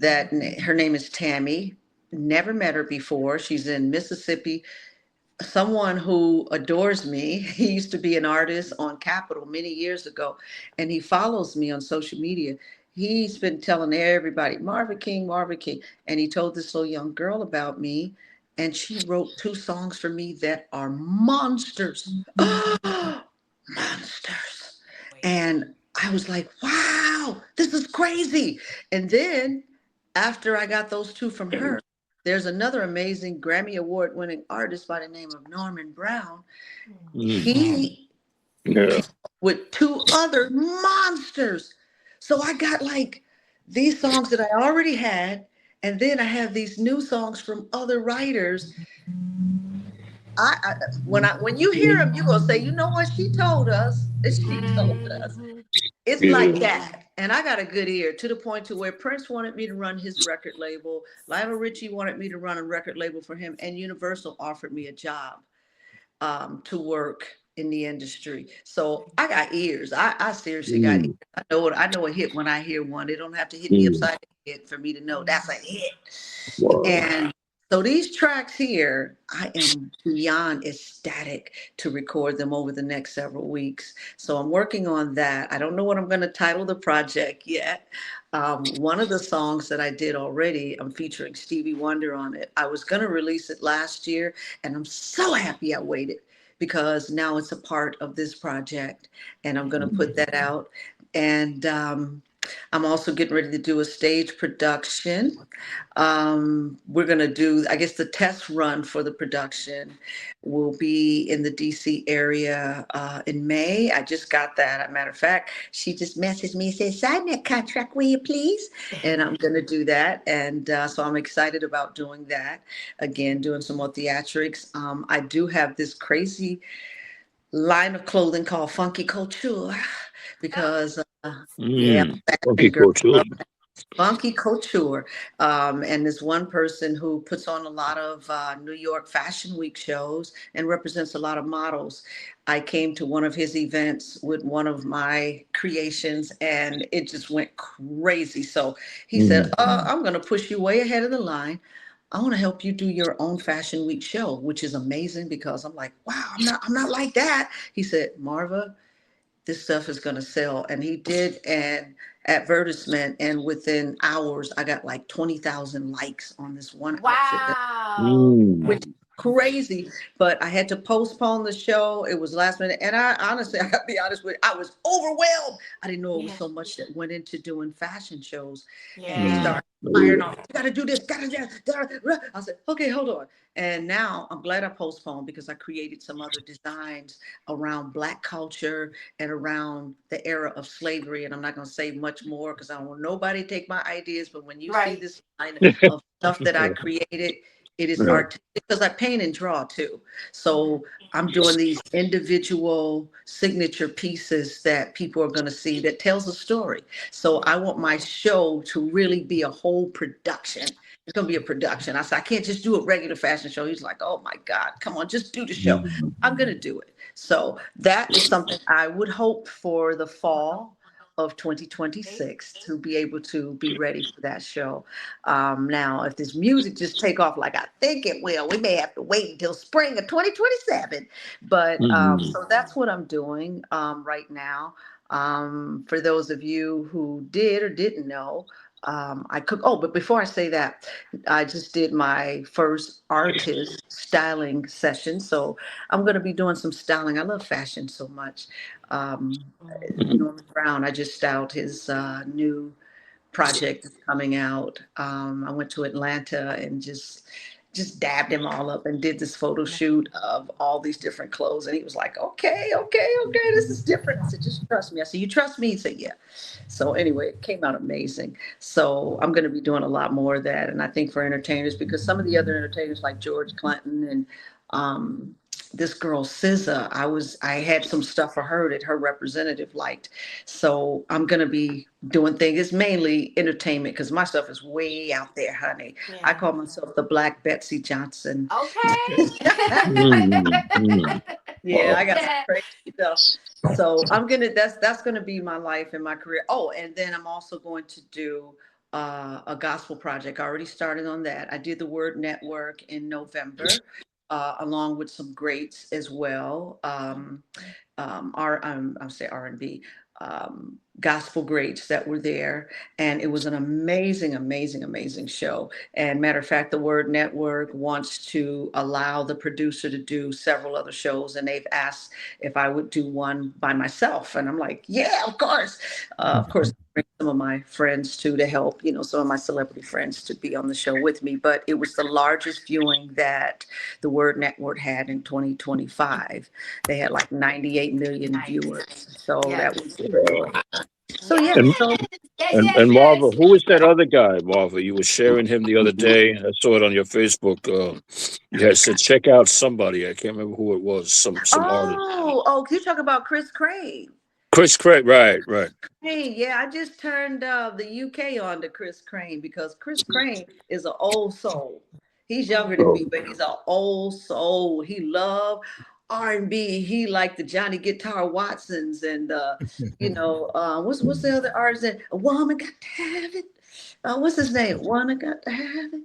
that her name is Tammy. Never met her before. She's in Mississippi. Someone who adores me. He used to be an artist on Capitol many years ago, and he follows me on social media. He's been telling everybody, Marva King, Marva King. And he told this little young girl about me, and she wrote 2 songs for me that are monsters. Monsters. And I was like, wow, this is crazy. And then after I got those 2 from her, there's another amazing Grammy Award winning artist by the name of Norman Brown. He with 2 other monsters. So I got like these songs that I already had, and then I have these new songs from other writers. When you hear them, you're gonna say, you know what, she told us. She told us. It's like that. And I got a good ear, to the point to where Prince wanted me to run his record label. Lionel Richie wanted me to run a record label for him, and Universal offered me a job to work in the industry. So I got ears. I seriously got ears. I know a hit when I hear one. They don't have to hit me upside the head for me to know that's a hit. And so these tracks here, I am beyond ecstatic to record them over the next several weeks. So I'm working on that. I don't know what I'm going to title the project yet. One of the songs that I did already, I'm featuring Stevie Wonder on it. I was going to release it last year, and I'm so happy I waited, because now it's a part of this project, and I'm going to put that out. And I'm also getting ready to do a stage production. We're going to do, I guess the test run for the production will be in the DC area in May. I just got that. As a matter of fact, she just messaged me and said, sign that contract, will you please? And I'm going to do that. And so I'm excited about doing that. Again, doing some more theatrics. I do have this crazy line of clothing called Funky Couture because, yeah, I'm a Okay, fashion girl. cool too. Funky Couture. And there's one person who puts on a lot of New York Fashion Week shows and represents a lot of models. I came to one of his events with one of my creations and it just went crazy. So he said, I'm going to push you way ahead of the line. I want to help you do your own Fashion Week show, which is amazing because I'm like, wow, I'm not like that. He said, Marva, this stuff is going to sell. And he did an advertisement, and within hours, I got like 20,000 likes on this one outfit. Wow. Which is crazy, but I had to postpone the show. It was last minute. And I honestly, I gotta be honest with you, I was overwhelmed. I didn't know it was so much that went into doing fashion shows. And they started firing off, you gotta do this, gotta do that. I said, okay, hold on. And now I'm glad I postponed because I created some other designs around Black culture and around the era of slavery. And I'm not going to say much more because I don't want nobody to take my ideas. But when you see this line of stuff that I created, it is art because I paint and draw too. So I'm doing these individual signature pieces that people are going to see that tells a story. So I want my show to really be a whole production. It's going to be a production. I said, I can't just do a regular fashion show. He's like, oh my God, come on, just do the show. I'm going to do it. So that is something I would hope for the fall of 2026 to be able to be ready for that show. Now, if this music just take off like I think it will, we may have to wait until spring of 2027. But so that's what I'm doing right now. For those of you who did or didn't know, I cook. Oh, but before I say that, I just did my first artist styling session. So I'm going to be doing some styling. I love fashion so much. Norman Brown, I just styled his new project that's coming out. I went to Atlanta and just dabbed him all up and did this photo shoot of all these different clothes. And he was like, okay, this is different. I said, just trust me. I said, you trust me? He said, yeah. So anyway, it came out amazing. So I'm going to be doing a lot more of that. And I think for entertainers, because some of the other entertainers like George Clinton and this girl SZA, I had some stuff for her that her representative liked. So I'm gonna be doing things. It's mainly entertainment because my stuff is way out there, honey. I call myself the Black Betsy Johnson. Okay. Yeah, I got some crazy stuff. So that's gonna be my life and my career. Oh, and then I'm also going to do a gospel project. I already started on that. I did the Word Network in November. Along with some greats as well. I'll say R&B, gospel greats that were there. And it was an amazing, amazing, amazing show. And matter of fact, the Word Network wants to allow the producer to do several other shows. And they've asked if I would do one by myself. And I'm like, yeah, of course. Of course, bring some of my friends too to help, some of my celebrity friends to be on the show with me. But it was the largest viewing that the Word Network had in 2025. They had like 98 million viewers. So that was good. So yeah. And Marva, who was that other guy, Marva? You were sharing him the other day. I saw it on your Facebook. You had said check out somebody. I can't remember who it was. Some artist. Oh, you talk about Chris Crane. Chris Crane, right. Hey, yeah, I just turned the UK on to Chris Crane because Chris Crane is an old soul. He's younger than me, but he's an old soul. He loved R&B. He liked the Johnny Guitar Watsons and what's the other artist that a woman got to have it? What's his name? Woman got to have it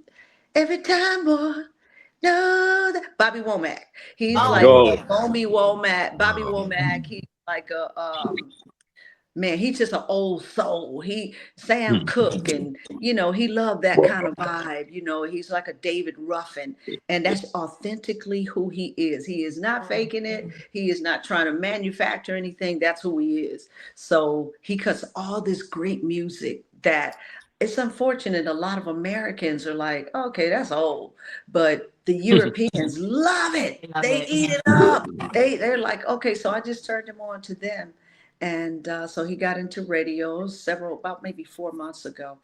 every time, boy. No, Bobby Womack. He's like Bobby Womack. Bobby Womack. He's like a Man, he's just an old soul. Sam Cooke, and he loved that kind of vibe. He's like a David Ruffin, and that's authentically who he is. He is not faking it. He is not trying to manufacture anything. That's who he is. So he cuts all this great music that it's unfortunate a lot of Americans are like, okay, that's old, but the Europeans love it. They eat it up. They're like, okay, so I just turned him on to them. And so he got into radio about maybe 4 months ago.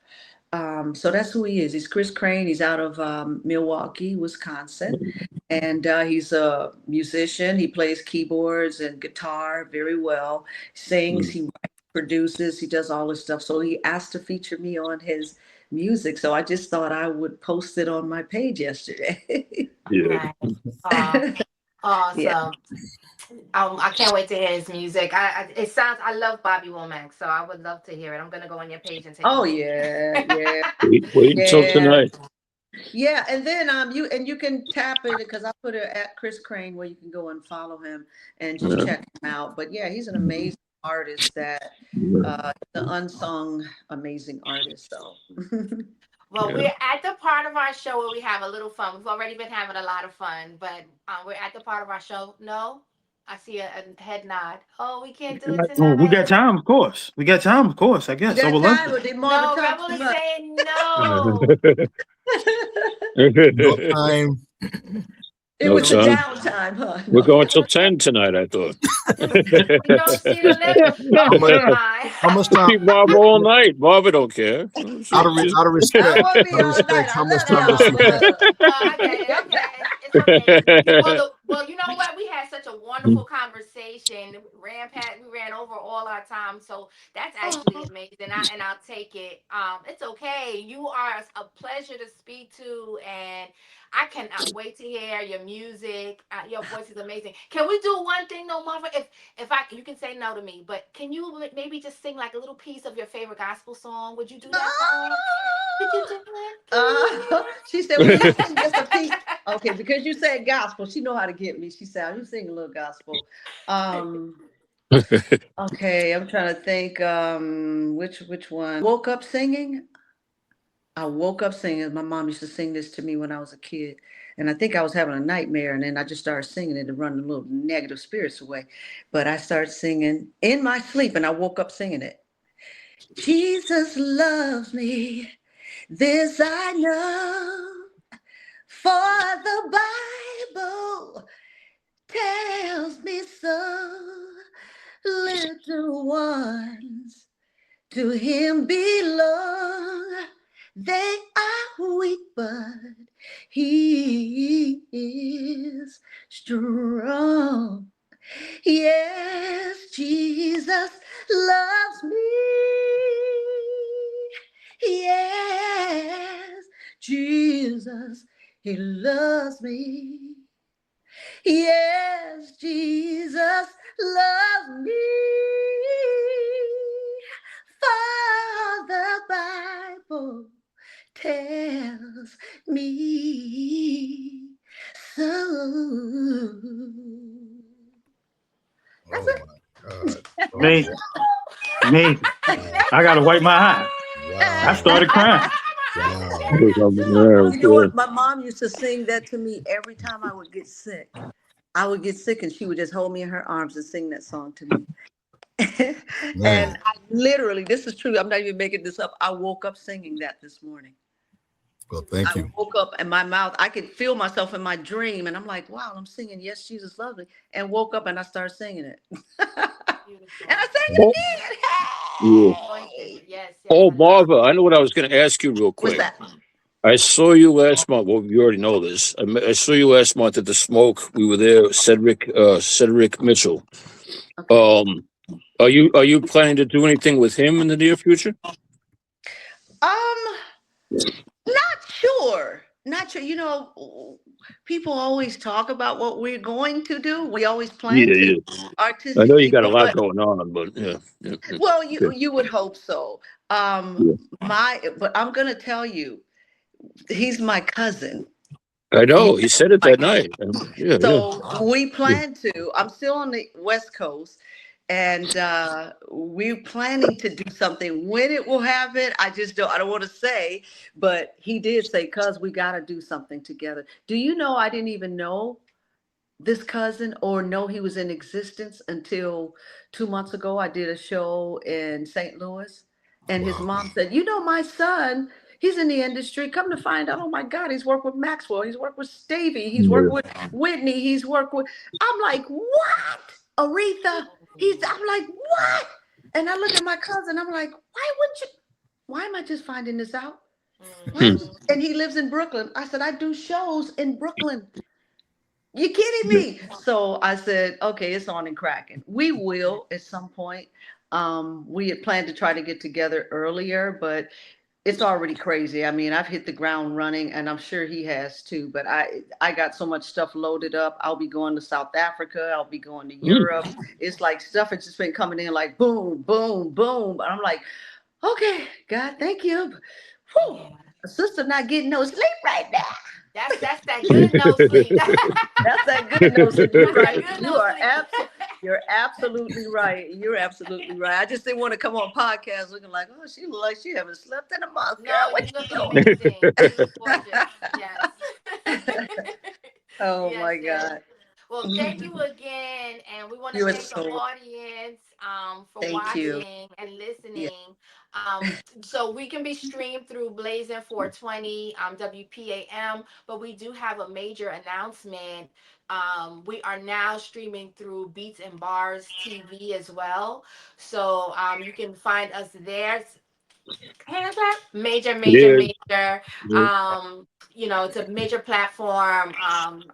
So that's who he is. He's Chris Crane. He's out of Milwaukee, Wisconsin. And he's a musician. He plays keyboards and guitar very well. Sings, he writes, produces, he does all this stuff. So he asked to feature me on his music. So I just thought I would post it on my page yesterday. Yeah. Awesome. Yeah. I can't wait to hear his music. I love Bobby Womack, so I would love to hear it. I'm gonna go on your page and take Oh a look. yeah. Wait until tonight. Yeah, and then you can tap it because I put it at Chris Crane where you can go and follow him and just check him out. But yeah, he's an amazing artist that the unsung amazing artist. So Well, we're at the part of our show where we have a little fun. We've already been having a lot of fun, but we're at the part of our show. No, I see a head nod. Oh, we can't do it tonight. We got time, of course. We got time, of course. I guess. I would love to. No, Rebel is saying no. No time. It was a downtime, huh? We're going till 10 tonight, I thought. We don't see the limit. How much time? Keep Marva all night. Marva don't care. Out of respect. How much time does she have? Okay. It's okay. Well, you know what? We had such a wonderful conversation. We ran over all our time, so that's actually amazing. And I'll take it. It's okay. You are a pleasure to speak to, and I cannot wait to hear your music. Your voice is amazing. Can we do one thing, though, Marva? If you can say no to me, but can you maybe just sing like a little piece of your favorite gospel song? Would you do that? Could you do it? She said, well, you sing just a piece. Okay, because you said gospel, she know how to get me. She said, you sing a little gospel. Okay, I'm trying to think which one. Woke up singing. I woke up singing. My mom used to sing this to me when I was a kid. And I think I was having a nightmare. And then I just started singing it to run the little negative spirits away. But I started singing in my sleep and I woke up singing it. Jesus loves me. This I know. For the Bible tells me so. Little ones to him belong. They are weak, but he is strong. Yes, Jesus loves me. Yes, Jesus, he loves me. Yes, Jesus loves me. For the Bible tells me so. That's it. Me. I gotta wipe my eye. I started crying. You know what? My mom used to sing that to me every time I would get sick. I would get sick and she would just hold me in her arms and sing that song to me. And I literally, this is true, I'm not even making this up. I woke up singing that this morning. Well, thank you. I woke up and my mouth, I could feel myself in my dream. And I'm like, wow, I'm singing Yes, Jesus Loves Me. And woke up and I started singing it. And I sang it again. Hey. Yes. Oh, Marva, I know what I was going to ask you real quick. What's that? I saw you last month. Well, you already know this. I saw you last month at the Smoke. We were there. Cedric Mitchell. Okay. Are you planning to do anything with him in the near future? Not sure. You know, people always talk about what we're going to do. We always plan to. Artistically, I know you got a lot going on, but yeah. Well, you would hope so. But I'm gonna tell you, he's my cousin. I know. He said it that night. So we plan to. I'm still on the West Coast. And we're planning to do something. When it will happen, I don't want to say, but he did say, cuz we got to do something together. Do you know I didn't even know this cousin or know he was in existence until 2 months ago? I did a show in St. Louis, and his mom said, "You know, my son, he's in the industry. Come to find out, oh my God, he's worked with Maxwell, he's worked with Stevie, he's worked with Whitney, he's worked with." I'm like, "What? Aretha?" I'm like, "What?" And I look at my cousin, I'm like, why am I just finding this out? And he lives in Brooklyn. I said, "I do shows in Brooklyn." You kidding me? So I said, okay, it's on and cracking. We will at some point. We had planned to try to get together earlier, but it's already crazy. I mean, I've hit the ground running, and I'm sure he has too. But I got so much stuff loaded up. I'll be going to South Africa. I'll be going to Europe. It's like stuff has just been coming in like boom, boom, boom. And I'm like, okay, God, thank you. Whew, a sister not getting no sleep right now. That's that good no sleep. That's that good no sleep. You're right. You're absolutely right. You're absolutely right. I just didn't want to come on podcast looking like, oh, she look like she haven't slept in a month. No, Girl, you look amazing. You look gorgeous. Yes. Oh Yes, my yes. God. Well, thank you again, and we want to You are thank the audience for Thank you. watching and Yeah. listening. So we can be streamed through Blazing 420 WPAM, but we do have a major announcement. We are now streaming through Beats and Bars TV as well, so you can find us there. Major, major, Yeah. major. It's a major platform.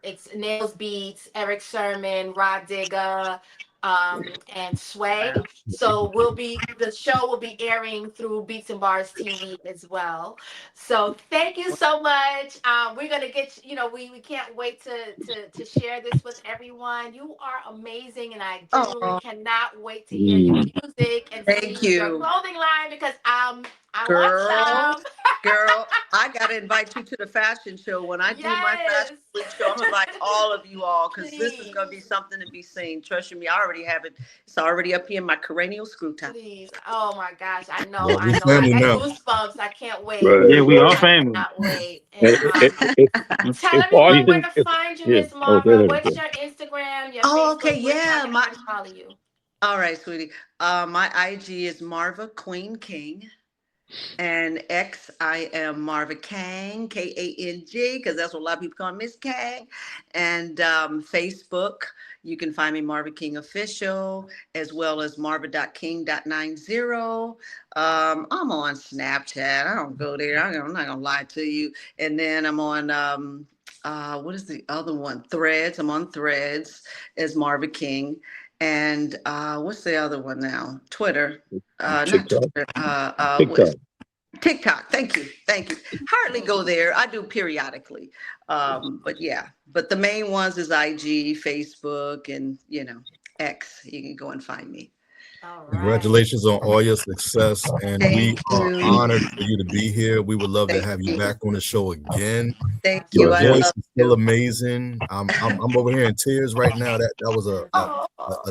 It's Nails Beats, Eric Sermon, Rod Digger, and Sway. Wow. So the show will be airing through Beats and Bars TV as well. So thank you so much. We're gonna we can't wait to share this with everyone. You are amazing, and I genuinely Oh, cannot wait to hear your music and thank see your you. clothing line because I want Girl, some. girl, I gotta invite you to the fashion show. When I do my Yes. fashion week show, I'm gonna invite all of you all because this is Please. gonna be something to be seen. Trust me, I already have it. It's already up here in my cranial screw top. Please. Oh my gosh. I know. Well, we I family got now. goosebumps. I can't wait. Right. Yeah, we all I family. cannot wait. And And if tell everyone where Austin, to find you, yeah. Miss Oh, go Marva. ahead. What's your Instagram, your Oh, okay, Facebook? Where can yeah. everybody follow you? All right, sweetie. My IG is Marva Queen King. And X, I am Marva Kang, Kang, because that's what a lot of people call Miss Kang. And Facebook, you can find me Marva King Official, as well as marva.king.90. I'm on Snapchat. I don't go there. I'm not going to lie to you. And then I'm on, what is the other one? Threads. I'm on Threads as Marva King. And what's the other one now? Twitter. Not TikTok. Twitter. TikTok. TikTok. Thank you. Hardly go there. I do periodically. But the main ones is IG, Facebook, and X. You can go and find me. All right. Congratulations on all your success, and we are you. honored for you to be here. We would love to Thank have you you. back on the show again. Thank Your you. I voice love is still you. amazing. I'm over here in tears right now. That was a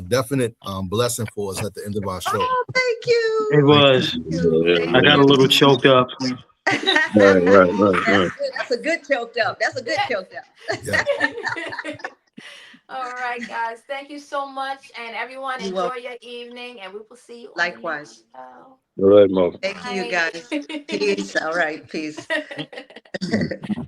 definite blessing for us at the end of our show. Oh, thank you. It was. Yeah. I got a little choked up. Right. That's a good choked up. Yeah. All right, guys. Thank you so much. And everyone, enjoy your evening. And we will see you Likewise. on All right, Mo. Thank you, guys. Peace. All right. Peace. the next show.